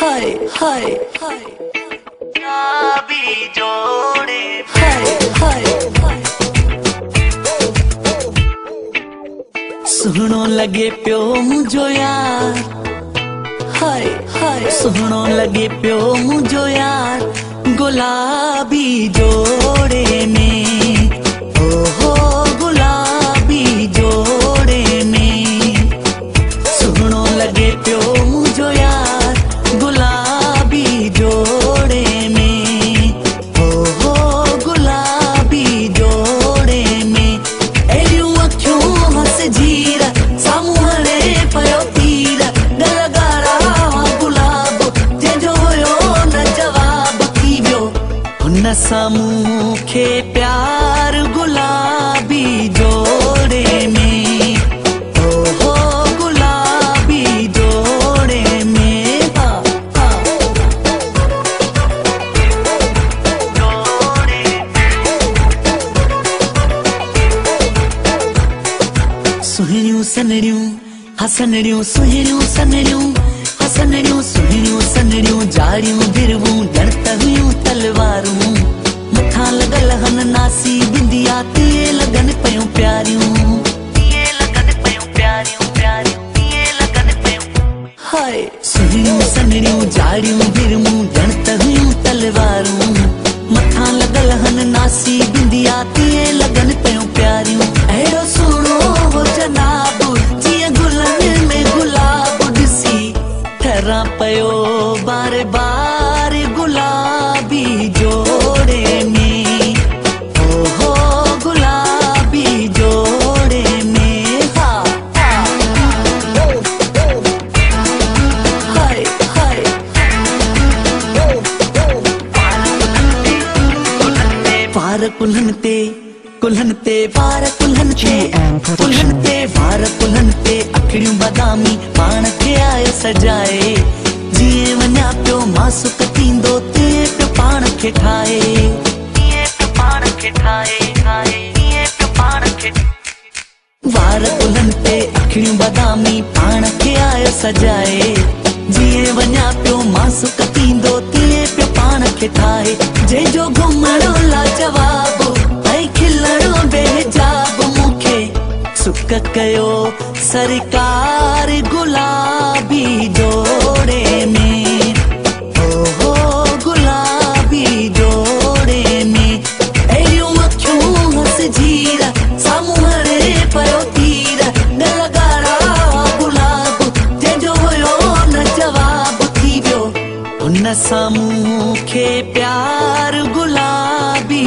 हाय हाय गुलाबी जोड़े हाय हाय सुहणो लगे पियो मुझो यार हाय हाय सुहणो लगे पियो मुझो यार गुलाबी जोड़े में ओहो गुलाबी जोड़े में सुहणो लगे पियो मुझो यार गुलाबी जोड़े में ओहो गुलाबी जोड़े में एड़ियूं अखियूं हस जीर साम्हूं हणे पियो तीर गलगारा गुलाब जंहिंजो हुयो न जवाब थी वियो हुन सां मूंखे प्यार गुलाबी जोड़े में ओहो गुलाबी जोड़े में हा हा जोड़े सुहिणियूं सनड़ियूं हसनड़ियूं सुहिणियूं सनड़ियूं हसनड़ियूं सुहिणियूं सनड़ियूं जाड़ियूं गिरवूं ॼण त हुयूं तलवारूं मथां लॻल हन नासी बिंदिया तीअं लॻनि पयूं प्यारियूं ये लगन पयूं प्यारियूं प्यारियूं ये लगन पयूं हाय सुहिणियूं सनड़ियूं जाड़ियूं गिरवूं ॼण त हुयूं तलवारूं मथां लॻल हन नासी बिंदिया तीअं लॻनि पयूं प्यारियूं अहिड़ो सुहिणो हो जनाब जीअं गुलनि में गुलाब ॾिसी ठहिरां पियो बार बार गुलाबी जोड़े में ओहो गुलाबी जोड़े में हा हाय हाय वार कुल्हनि ते वार कुल्हनि ते वार कुल्हनि ते अखिड़ियूं बादामी पाण खे आयो सजाए जीअं वञा पियो मासूक थींदो तीअं पियो पाण खे ठाहे ये तो पाण के ठाए ठाए ये तो पाण के वार कुल्हनि ते अखिड़ियूं बादामी पाण खे आयो सजाए जीअं वञा पियो मासूक थींदो तीअं पियो पाण खे ठाहे जंहिंजो घुमणो लाजवाब ऐं खिलणो बेहिजाब मूंखे सुक कयो सरकार गुलाबी जोड़े में ओहो गुलाबी जोड़े में अहिड़ियूं अखियूं हस जीर साम्हूं हणे पियो तीर गलगारा गुलाब जंहिंजो हुयो न जवाब थी वियो हुन सां मूंखे प्यार गुलाबी